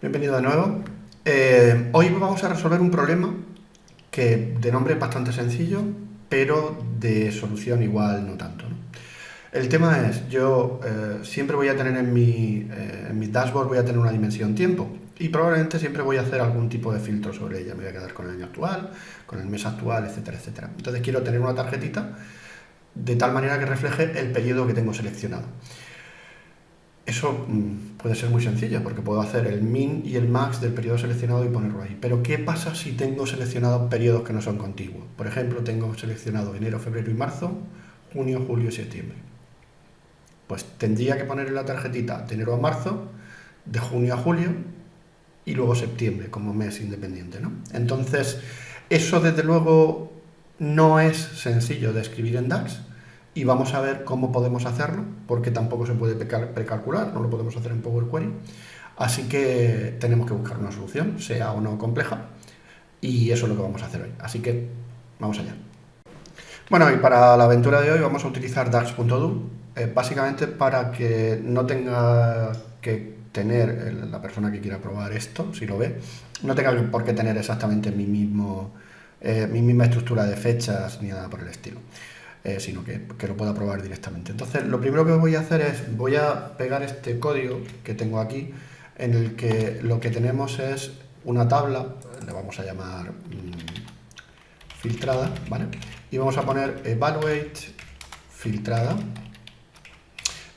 Bienvenido de nuevo. Hoy vamos a resolver un problema que de nombre es bastante sencillo, pero de solución igual no tanto, ¿no? El tema es, yo siempre voy a tener en mi dashboard voy a tener una dimensión tiempo y probablemente siempre voy a hacer algún tipo de filtro sobre ella. Me voy a quedar con el año actual, con el mes actual, etcétera, etcétera. Entonces quiero tener una tarjetita de tal manera que refleje el periodo que tengo seleccionado. Eso puede ser muy sencillo porque puedo hacer el min y el max del periodo seleccionado y ponerlo ahí. Pero ¿qué pasa si tengo seleccionados periodos que no son contiguos? Por ejemplo, tengo seleccionado enero, febrero y marzo, junio, julio y septiembre. Pues tendría que poner en la tarjetita de enero a marzo, de junio a julio y luego septiembre como mes independiente, ¿no? Entonces, eso desde luego no es sencillo de escribir en DAX y vamos a ver cómo podemos hacerlo, porque tampoco se puede precalcular, no lo podemos hacer en Power Query. Así que tenemos que buscar una solución, sea o no compleja, y eso es lo que vamos a hacer hoy. Así que vamos allá. Bueno, y para la aventura de hoy vamos a utilizar dax.do, básicamente para que no tenga que tener la persona que quiera probar esto, si lo ve, no tenga por qué tener exactamente mi misma estructura de fechas ni nada por el estilo. Sino que lo pueda probar directamente. Entonces, lo primero que voy a hacer es, voy a pegar este código que tengo aquí, en el que lo que tenemos es una tabla, le vamos a llamar filtrada, ¿vale? Y vamos a poner evaluate filtrada.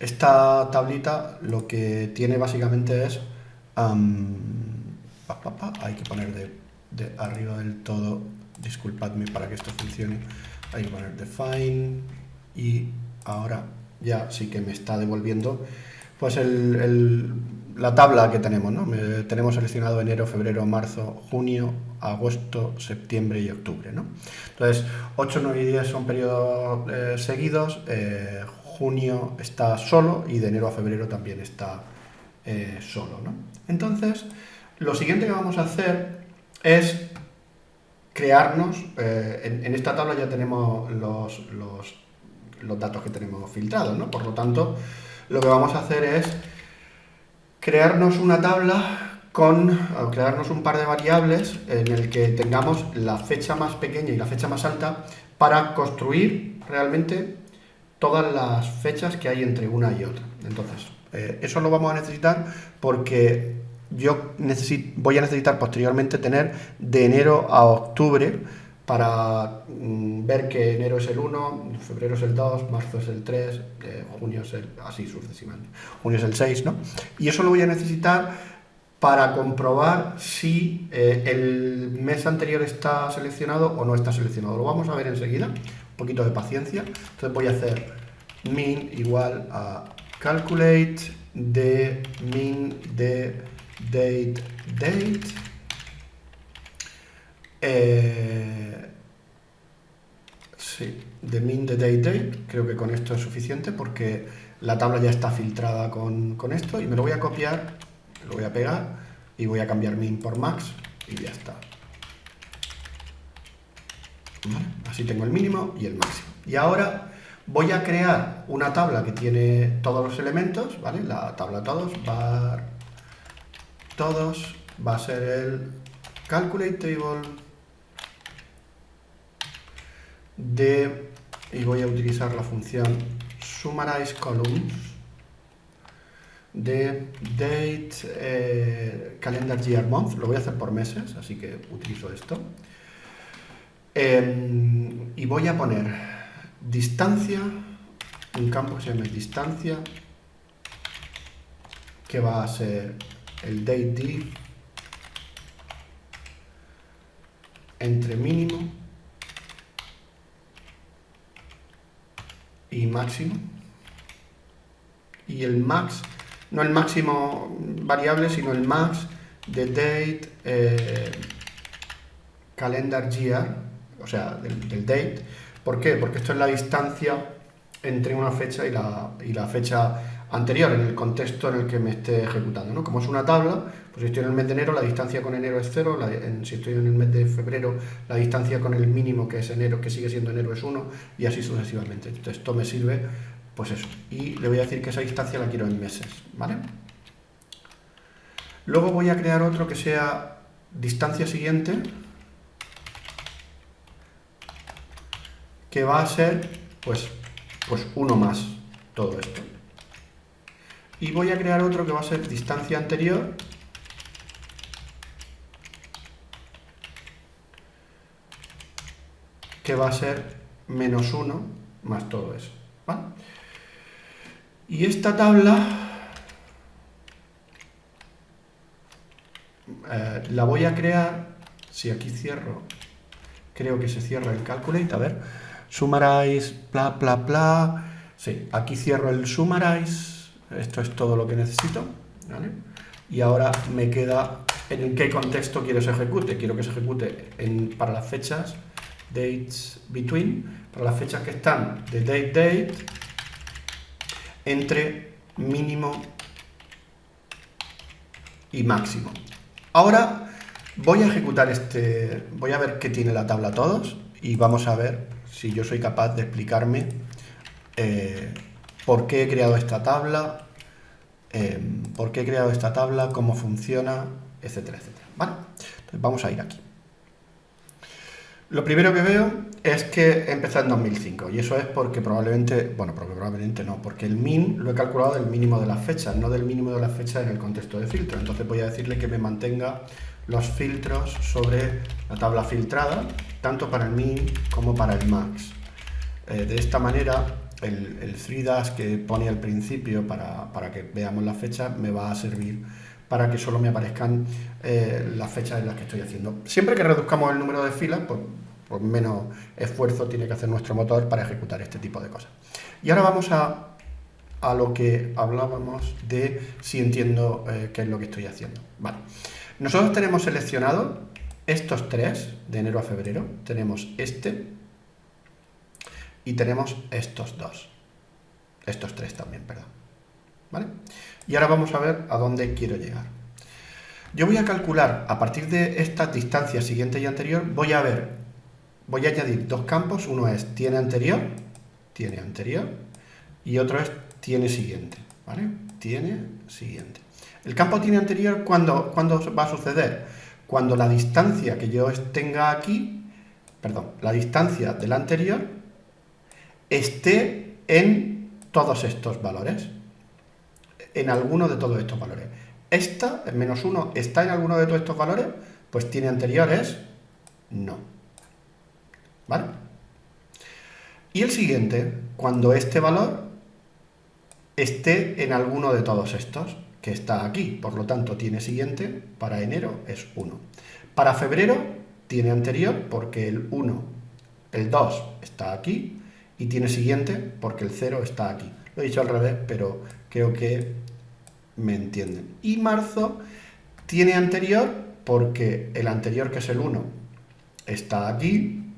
Esta tablita lo que tiene básicamente es, hay que poner de arriba del todo, disculpadme para que esto funcione, hay que poner define y ahora ya sí que me está devolviendo pues la tabla que tenemos, ¿no? Tenemos seleccionado enero, febrero, marzo, junio, agosto, septiembre y octubre, ¿no? Entonces, 8, 9 y 10 son periodos seguidos, junio está solo y de enero a febrero también está solo, ¿no? Entonces, lo siguiente que vamos a hacer es crearnos, en esta tabla ya tenemos los datos que tenemos filtrados, ¿no? Por lo tanto, lo que vamos a hacer es crearnos una tabla crearnos un par de variables en el que tengamos la fecha más pequeña y la fecha más alta para construir realmente todas las fechas que hay entre una y otra. Entonces, eso lo vamos a necesitar porque voy a necesitar posteriormente tener de enero a octubre para ver que enero es el 1, febrero es el 2, marzo es el 3, junio es así sucesivamente. Junio es el 6, ¿no? Y eso lo voy a necesitar para comprobar si el mes anterior está seleccionado o no está seleccionado. Lo vamos a ver enseguida, un poquito de paciencia. Entonces voy a hacer min igual a calculate de min de date. Sí, de min de date, creo que con esto es suficiente porque la tabla ya está filtrada con esto y me lo voy a copiar, lo voy a pegar y voy a cambiar min por max y ya está. ¿Vale? Así tengo el mínimo y el máximo. Y ahora voy a crear una tabla que tiene todos los elementos, ¿vale? La tabla var todos va a ser el calculate table y voy a utilizar la función summarize columns de date calendar year month. Lo voy a hacer por meses, así que utilizo esto. Y voy a poner distancia, un campo que se llama distancia, que va a ser el date div entre mínimo y máximo, y el max, no el máximo variable, sino el max de date calendar year, o sea, del date. ¿Por qué? Porque esto es la distancia entre una fecha y la fecha anterior, en el contexto en el que me esté ejecutando, ¿no? Como es una tabla, pues si estoy en el mes de enero, la distancia con enero es 0, si estoy en el mes de febrero, la distancia con el mínimo, que es enero, que sigue siendo enero, es 1, y así sucesivamente. Entonces esto me sirve, pues eso. Y le voy a decir que esa distancia la quiero en meses, ¿vale? Luego voy a crear otro que sea distancia siguiente, que va a ser pues uno más todo esto. Y voy a crear otro que va a ser distancia anterior, que va a ser menos 1 más todo eso, ¿vale? Y esta tabla la voy a crear, si aquí cierro, creo que se cierra el calculate, a ver, summarize, bla, bla, bla, sí, aquí cierro el summarize, esto es todo lo que necesito, ¿vale? Y ahora me queda en qué contexto quiero que se ejecute. Quiero que se ejecute para las fechas dates between, para las fechas que están de date entre mínimo y máximo. Ahora voy a ejecutar voy a ver qué tiene la tabla todos y vamos a ver si yo soy capaz de explicarme por qué he creado esta tabla, cómo funciona, etcétera, etcétera. ¿Vale? Entonces vamos a ir aquí. Lo primero que veo es que empezó en 2005 y eso es porque probablemente no, porque el min lo he calculado del mínimo de las fechas, no del mínimo de las fechas en el contexto de filtro. Entonces voy a decirle que me mantenga los filtros sobre la tabla filtrada, tanto para el min como para el max. De esta manera, el 3' que pone al principio para que veamos las fechas me va a servir para que solo me aparezcan las fechas en las que estoy haciendo. Siempre que reduzcamos el número de filas, pues menos esfuerzo tiene que hacer nuestro motor para ejecutar este tipo de cosas. Y ahora vamos a lo que hablábamos de si entiendo qué es lo que estoy haciendo. Vale. Nosotros tenemos seleccionado estos tres, de enero a febrero, tenemos y tenemos estos tres también, perdón. ¿Vale? Y ahora vamos a ver a dónde quiero llegar. Yo voy a calcular, a partir de estas distancias siguiente y anterior, voy a añadir dos campos. Uno es tiene anterior, y otro es tiene siguiente, ¿vale? Tiene siguiente. El campo tiene anterior, ¿cuándo va a suceder? Cuando la distancia que yo tenga aquí, la distancia del anterior, esté en todos estos valores, en alguno de todos estos valores. Esta, el menos 1, está en alguno de todos estos valores, pues tiene anteriores, no. ¿Vale? Y el siguiente, cuando este valor esté en alguno de todos estos, que está aquí, por lo tanto tiene siguiente, para enero es 1. Para febrero tiene anterior porque el 1, el 2 está aquí, y tiene siguiente porque el 0 está aquí. Lo he dicho al revés, pero creo que me entienden. Y marzo tiene anterior porque el anterior, que es el 1, está aquí,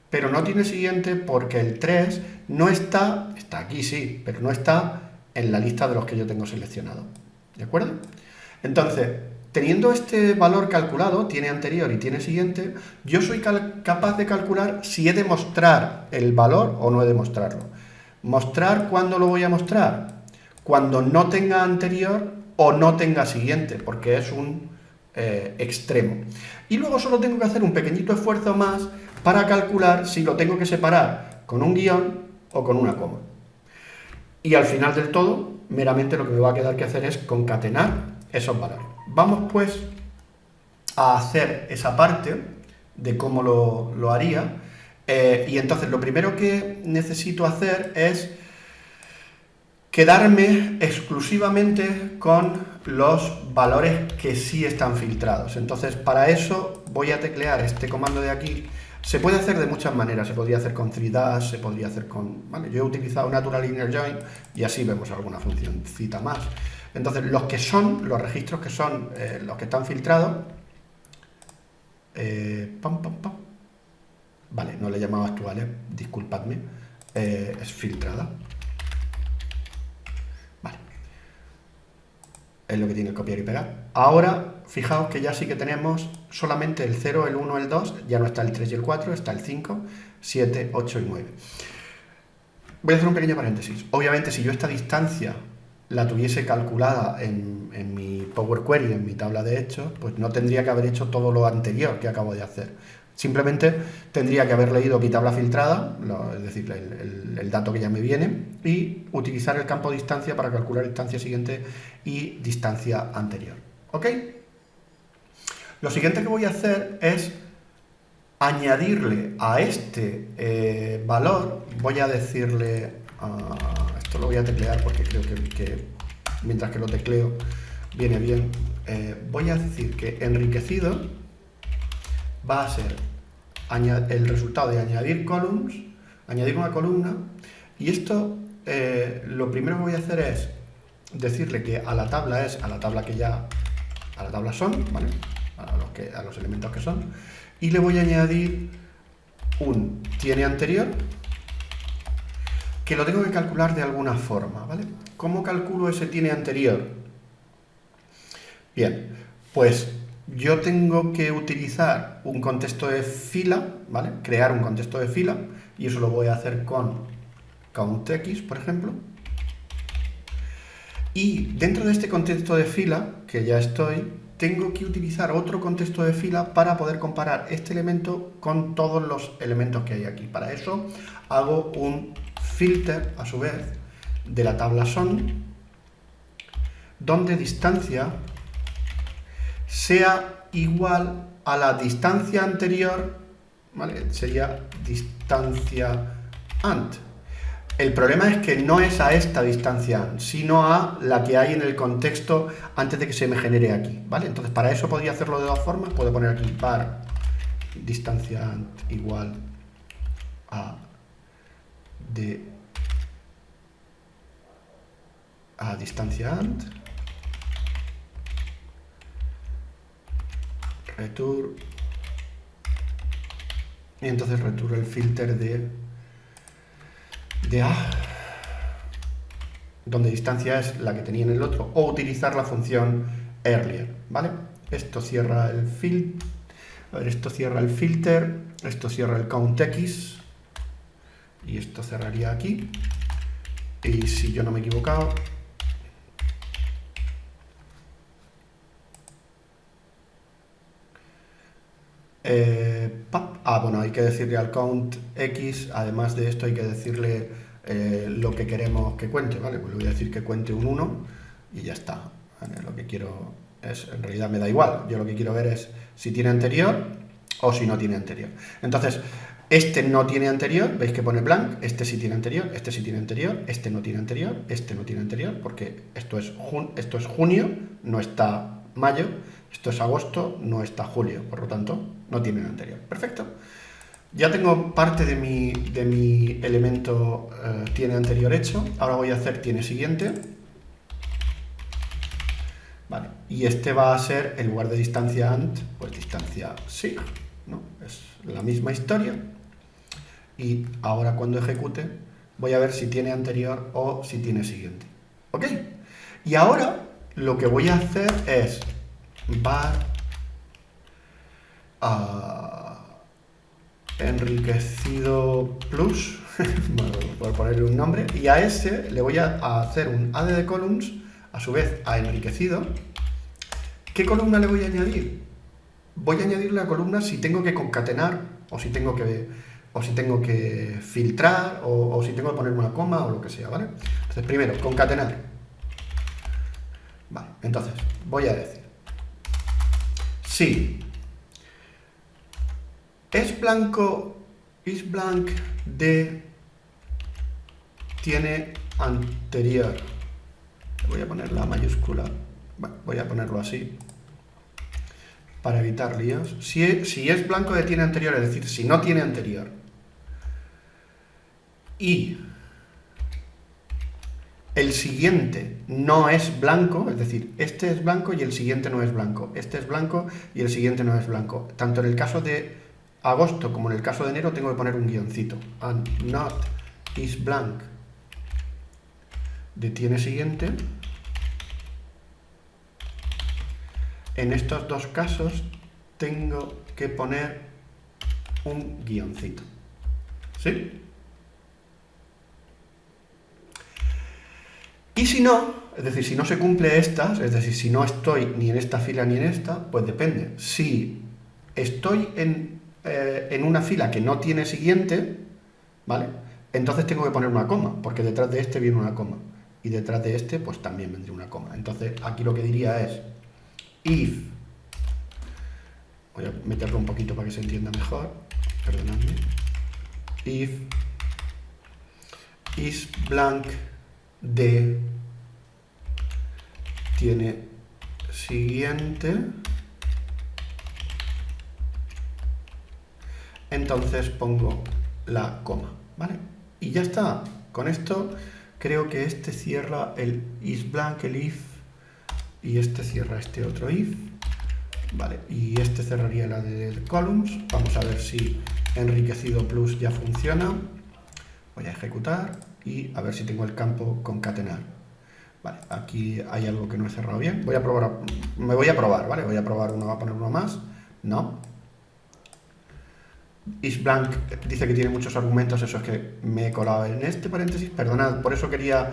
pero no tiene siguiente porque el 3 no está aquí sí, pero no está en la lista de los que yo tengo seleccionado. ¿De acuerdo? Entonces, teniendo este valor calculado, tiene anterior y tiene siguiente, yo soy capaz de calcular si he de mostrar el valor o no he de mostrarlo. ¿Mostrar cuándo lo voy a mostrar? Cuando no tenga anterior o no tenga siguiente, porque es un extremo. Y luego solo tengo que hacer un pequeñito esfuerzo más para calcular si lo tengo que separar con un guión o con una coma. Y al final del todo, meramente lo que me va a quedar que hacer es concatenar esos valores. Vamos pues a hacer esa parte de cómo lo haría. Y entonces lo primero que necesito hacer es quedarme exclusivamente con los valores que sí están filtrados. Entonces, para eso voy a teclear este comando de aquí. Se puede hacer de muchas maneras. Se podría hacer con 3', se podría hacer con... ¿vale? Yo he utilizado Natural Linear Join y así vemos alguna funcioncita más. Entonces, los registros que son los que están filtrados... Vale, no le he llamado actuales, disculpadme. Es filtrada. Es lo que tiene el copiar y pegar. Ahora, fijaos que ya sí que tenemos solamente el 0, el 1, el 2, ya no está el 3 y el 4, está el 5, 7, 8 y 9. Voy a hacer un pequeño paréntesis. Obviamente, si yo esta distancia la tuviese calculada en mi Power Query, en mi tabla de hechos, pues no tendría que haber hecho todo lo anterior que acabo de hacer. Simplemente tendría que haber leído mi tabla filtrada, es decir, el dato que ya me viene, y utilizar el campo distancia para calcular distancia siguiente y distancia anterior. ¿Ok? Lo siguiente que voy a hacer es añadirle a este valor, voy a decirle, esto lo voy a teclear porque creo que mientras que lo tecleo viene bien, voy a decir que enriquecido va a ser el resultado de añadir columns, añadir una columna, y esto lo primero que voy a hacer es decirle que a la tabla a la tabla son, ¿vale? A los elementos que son, y le voy a añadir un tiene anterior, que lo tengo que calcular de alguna forma, ¿vale? ¿Cómo calculo ese tiene anterior? Bien, pues yo tengo que utilizar un contexto de fila, ¿vale? Crear un contexto de fila, y eso lo voy a hacer con countX, por ejemplo. Y dentro de este contexto de fila, que ya estoy, tengo que utilizar otro contexto de fila para poder comparar este elemento con todos los elementos que hay aquí. Para eso hago un filter, a su vez, de la tabla son, donde distancia sea igual a la distancia anterior, ¿vale? Sería distancia ant. El problema es que no es a esta distancia, sino a la que hay en el contexto antes de que se me genere aquí, ¿vale? Entonces, para eso podría hacerlo de dos formas. Puedo poner aquí var distancia igual a distancia ant, return, y entonces return el filter de A, donde distancia es la que tenía en el otro, o utilizar la función earlier, ¿vale? Esto cierra el filter, esto cierra el filter, esto cierra el countX, y esto cerraría aquí, y si yo no me he equivocado, bueno, hay que decirle al countX, además de esto hay que decirle lo que queremos que cuente, ¿vale? Pues le voy a decir que cuente un 1 y ya está, ¿vale? Lo que quiero es, en realidad me da igual, yo lo que quiero ver es si tiene anterior o si no tiene anterior. Entonces, este no tiene anterior, veis que pone blank, este sí tiene anterior, este sí tiene anterior, este no tiene anterior, este no tiene anterior, porque esto es junio, no está mayo, esto es agosto, no está julio, por lo tanto, no tiene anterior. Perfecto. Ya tengo parte de mi elemento tiene anterior hecho, ahora voy a hacer tiene siguiente. Vale, y este va a ser, en lugar de distancia ant, pues distancia sig, ¿no? Es la misma historia. Y ahora cuando ejecute, voy a ver si tiene anterior o si tiene siguiente. ¿Ok? Y ahora lo que voy a hacer es var enriquecido plus, por ponerle un nombre, y a ese le voy a hacer un add de columns, a su vez a enriquecido. ¿Qué columna le voy a añadir? Voy a añadir la columna si tengo que concatenar, o si tengo que filtrar, o si tengo que poner una coma, o lo que sea, ¿vale? Entonces, primero, concatenar. Vale, entonces, voy a decir, si es blanco, is blank de tiene anterior. Voy a poner la mayúscula, bueno, voy a ponerlo así, para evitar líos. Si es blanco de tiene anterior, es decir, si no tiene anterior, y el siguiente no es blanco, es decir, este es blanco y el siguiente no es blanco, este es blanco y el siguiente no es blanco. Tanto en el caso de agosto como en el caso de enero tengo que poner un guioncito. And not is blank de tiene siguiente. En estos dos casos tengo que poner un guioncito. ¿Sí? Y si no, es decir, si no se cumple estas, es decir, si no estoy ni en esta fila ni en esta, pues depende. Si estoy en una fila que no tiene siguiente, ¿vale? Entonces tengo que poner una coma, porque detrás de este viene una coma. Y detrás de este, pues también vendría una coma. Entonces aquí lo que diría es if, voy a meterlo un poquito para que se entienda mejor, perdonadme, if is blank de tiene siguiente, entonces pongo la coma, ¿vale? Y ya está. Con esto creo que este cierra el is blank, el if, y este cierra este otro if, ¿vale? Y este cerraría la de columns. Vamos a ver si enriquecido plus ya funciona. Voy a ejecutar y a ver si tengo el campo concatenar. Vale, aquí hay algo que no he cerrado bien. Voy a probar, me voy a probar, ¿vale? Voy a probar uno, voy a poner uno más. No. IsBlank dice que tiene muchos argumentos, eso es que me he colado en este paréntesis, perdonad, por eso quería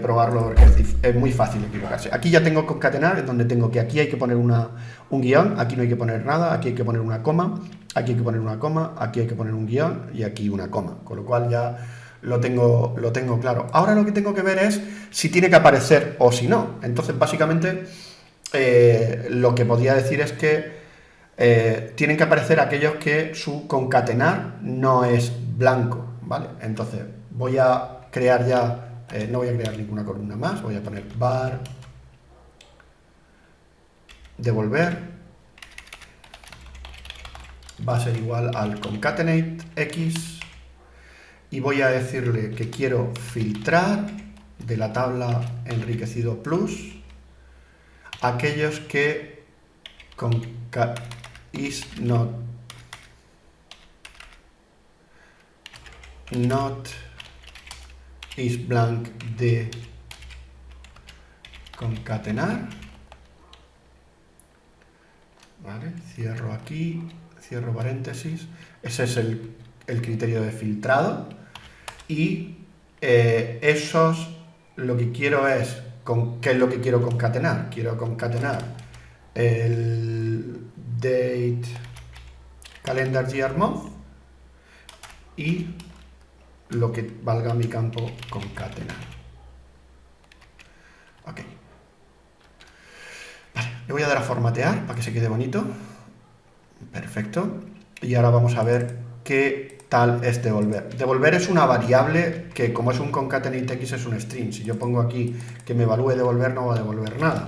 probarlo, porque es muy fácil equivocarse. Aquí ya tengo concatenar, es donde tengo que aquí hay que poner un guión, aquí no hay que poner nada, aquí hay que poner una coma, aquí hay que poner una coma, aquí hay que poner un guión y aquí una coma, con lo cual ya lo tengo claro. Ahora lo que tengo que ver es si tiene que aparecer o si no. Entonces, básicamente, lo que podría decir es que tienen que aparecer aquellos que su concatenar no es blanco, ¿vale? Entonces voy a crear ya, no voy a crear ninguna columna más, voy a poner var devolver va a ser igual al concatenate x y voy a decirle que quiero filtrar de la tabla enriquecido plus aquellos que is not is blank de concatenar, ¿vale? Cierro aquí, cierro paréntesis, ese es el criterio de filtrado y esos lo que quiero es, ¿qué es lo que quiero concatenar? Quiero concatenar el date calendar year month y lo que valga mi campo concatenar. Ok. Vale, le voy a dar a formatear para que se quede bonito. Perfecto. Y ahora vamos a ver qué tal es devolver. Devolver es una variable que, como es un concatenate x, es un string. Si yo pongo aquí que me evalúe devolver, no va a devolver nada.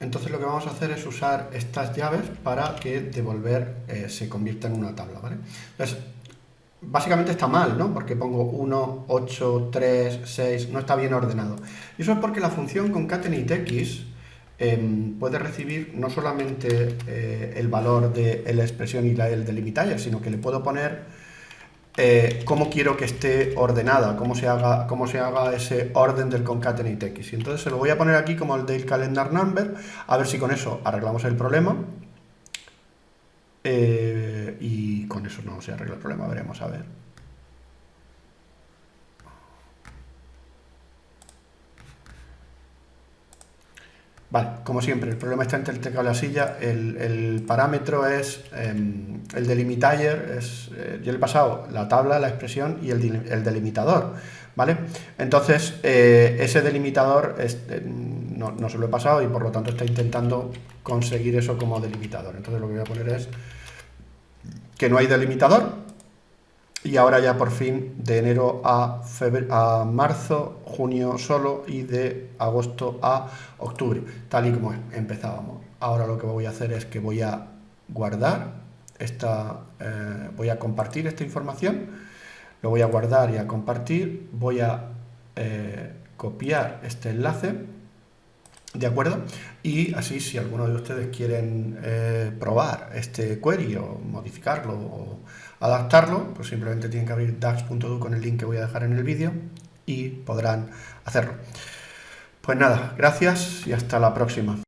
Entonces lo que vamos a hacer es usar estas llaves para que devolver se convierta en una tabla, ¿vale? Entonces, básicamente está mal, ¿no? Porque pongo 1, 8, 3, 6, no está bien ordenado. Y eso es porque la función concatenateX puede recibir no solamente el valor de la expresión y el delimiter, sino que le puedo poner cómo quiero que esté ordenada, cómo se haga ese orden del concatenateX. Y entonces se lo voy a poner aquí como el del calendar number, a ver si con eso arreglamos el problema. Y con eso no se arregla el problema, veremos a ver. Vale, como siempre, el problema está entre el teclado y la silla. El parámetro es el delimiter, yo le he pasado la tabla, la expresión y el delimitador, ¿vale? Entonces, ese delimitador no se lo he pasado y por lo tanto está intentando conseguir eso como delimitador. Entonces lo que voy a poner es que no hay delimitador. Y ahora ya por fin de enero a marzo, junio solo y de agosto a octubre, tal y como empezábamos. Ahora lo que voy a hacer es que voy a guardar voy a compartir esta información, lo voy a guardar y a compartir, voy a copiar este enlace, ¿de acuerdo? Y así si alguno de ustedes quieren probar este query o modificarlo o adaptarlo, pues simplemente tienen que abrir dax.do con el link que voy a dejar en el vídeo y podrán hacerlo. Pues nada, gracias y hasta la próxima.